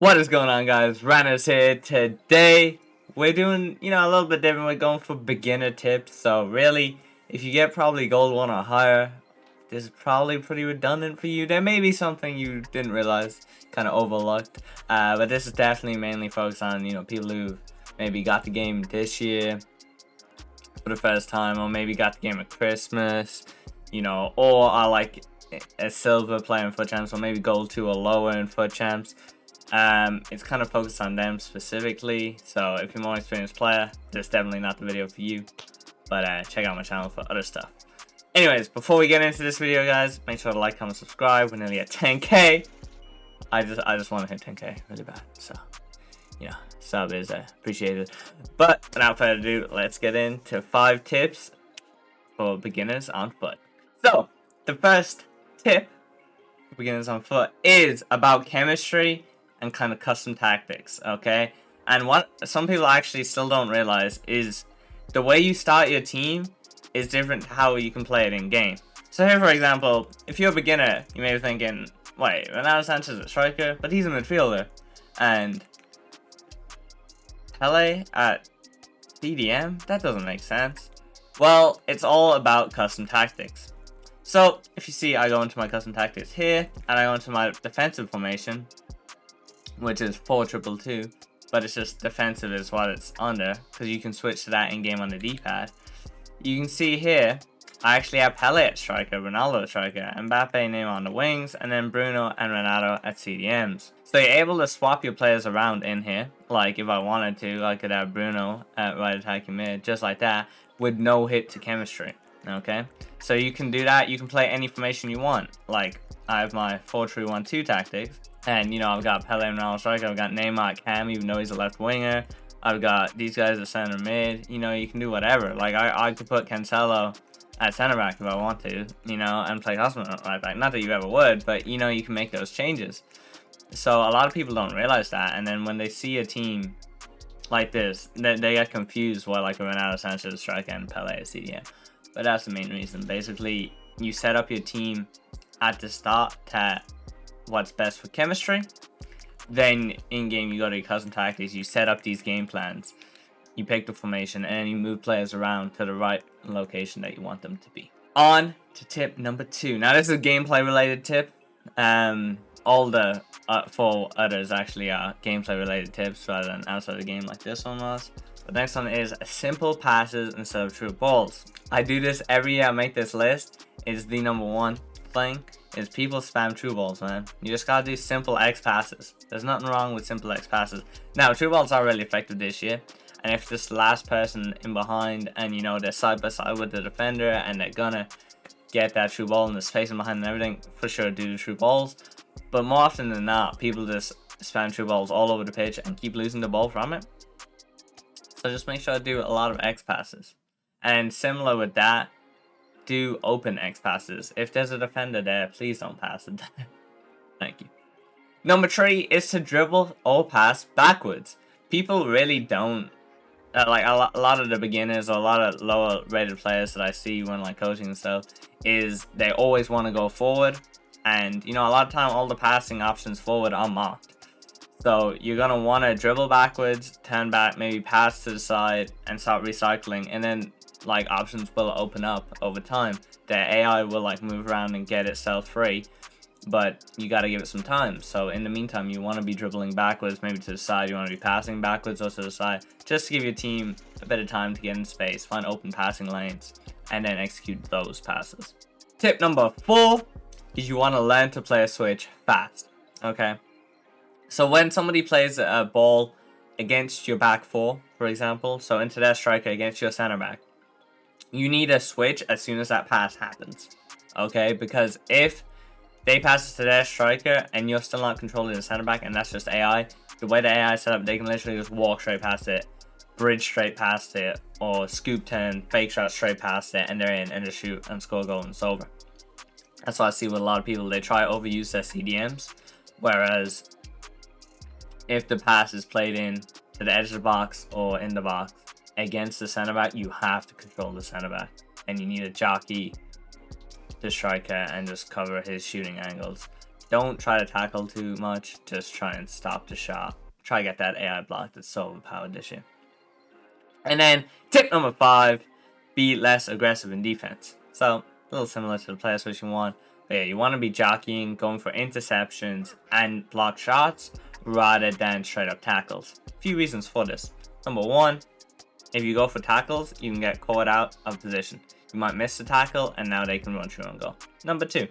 What is going on, guys? Rannerz here. Today we're doing, a little bit different. We're going for beginner tips. So really, if you get probably gold 1 or higher, this is probably pretty redundant for you. There may be something you didn't realize, kind of overlooked, but this is definitely mainly focused on, people who maybe got the game this year for the first time, or maybe got the game at Christmas, or are like a silver player in FUT Champs, or maybe gold 2 or lower in FUT Champs. It's kind of focused on them specifically, so if you're a more experienced player, this is definitely not the video for you, but check out my channel for other stuff. Anyways, before we get into this video, guys, make sure to like, comment, subscribe. We're nearly at 10k. I just want to hit 10k really bad, so sub is appreciated. But without further ado, let's get into 5 tips for beginners on FUT. So the first tip for beginners on FUT is about chemistry and kind of custom tactics, okay? And what some people actually still don't realize is the way you start your team is different to how you can play it in game. So here, for example, if you're a beginner, you may be thinking, wait, Rannerz is a striker, but he's a midfielder, and Pele at CDM? That doesn't make sense. Well, it's all about custom tactics. So if you see, I go into my custom tactics here, and I go into my defensive formation, which is 4-2-2, but it's just defensive is what it's under, because you can switch to that in game on the D-pad. You can see here, I actually have Pele at striker, Ronaldo at striker, Mbappe, Neymar on the wings, and then Bruno and Ronaldo at CDMs. So you're able to swap your players around in here. Like if I wanted to, I could have Bruno at right attacking mid, just like that, with no hit to chemistry. Okay, so you can do that. You can play any formation you want. Like I have my 4-3-1-2 tactics. And, I've got Pele and Ronaldo striker, I've got Neymar at cam, even though he's a left winger. I've got these guys at center mid. You can do whatever. Like, I could put Cancelo at center back if I want to, and play Husband at right back. Not that you ever would, but, you can make those changes. So, a lot of people don't realize that. And then when they see a team like this, they get confused what, like, Ronaldo, Sanchez, striker, and Pele at CDM. But that's the main reason. Basically, you set up your team at the start to what's best for chemistry. Then in game you go to your custom tactics, you set up these game plans, you pick the formation, and you move players around to the right location that you want them to be. On to tip number 2. Now this is a gameplay related tip. All the 4 others actually are gameplay related tips rather than outside the game like this one was. The next one is simple passes instead of true balls. I do this every year. I make this list. It's the number 1 thing. Is people spam true balls, man. You just gotta do simple X passes. There's nothing wrong with simple X passes. Now, true balls are really effective this year. And if this last person in behind and, they're side by side with the defender and they're gonna get that true ball and the spacing behind and everything, for sure do the true balls. But more often than not, people just spam true balls all over the pitch and keep losing the ball from it. So just make sure to do a lot of X passes. And similar with that, do open X passes. If there's a defender there, please don't pass it. Thank you. Number 3 is to dribble or pass backwards. People really don't, like a lot of the beginners or a lot of lower rated players that I see when like coaching and stuff, is they always want to go forward. And a lot of time all the passing options forward are marked. So you're going to want to dribble backwards, turn back, maybe pass to the side and start recycling, and then like options will open up over time. The AI will like move around and get itself free, but you got to give it some time. So in the meantime, you want to be dribbling backwards, maybe to the side. You want to be passing backwards or to the side, just to give your team a bit of time to get in space, find open passing lanes, and then execute those passes. Tip number 4 is you want to learn to play a switch fast. Okay, so when somebody plays a ball against your back 4, for example, so into their striker against your center back, you need a switch as soon as that pass happens, okay? Because if they pass it to their striker and you're still not controlling the center back, and that's just AI, the way the AI is set up, they can literally just walk straight past it, bridge straight past it, or scoop turn, fake shot straight past it, and they're in and just shoot and score a goal and it's over. That's what I see with a lot of people. They try to overuse their CDMs, whereas if the pass is played in to the edge of the box or in the box against the center back, you have to control the center back, and you need to jockey the striker and just cover his shooting angles. don't try to tackle too much. Just try and stop the shot. Try to get that AI block that's so overpowered this year. And then tip number 5, be less aggressive in defense. So a little similar to the player switching one. But yeah, you want to be jockeying, going for interceptions and block shots rather than straight up tackles. A few reasons for this. Number 1, if you go for tackles, you can get caught out of position. You might miss the tackle and now they can run through and go. Number 2,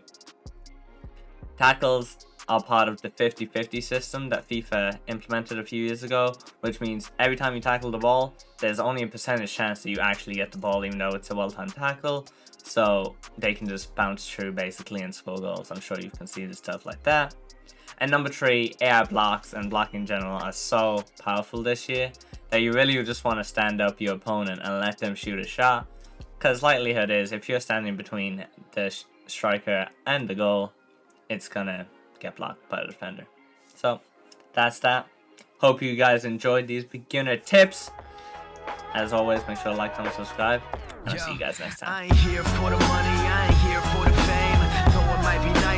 tackles are part of the 50-50 system that FIFA implemented a few years ago, which means every time you tackle the ball, there's only a percentage chance that you actually get the ball, even though it's a well-timed tackle. So they can just bounce through basically and score goals. I'm sure you've conceded stuff like that. And number 3, AI blocks and blocking in general are so powerful this year that you really just want to stand up your opponent and let them shoot a shot. Because likelihood is, if you're standing between the striker and the goal, it's gonna get blocked by the defender. So that's that. Hope you guys enjoyed these beginner tips. As always, make sure to like, comment, subscribe, and I'll see you guys next time. I ain't here for the money, I ain't here for the fame. Though it might be nice.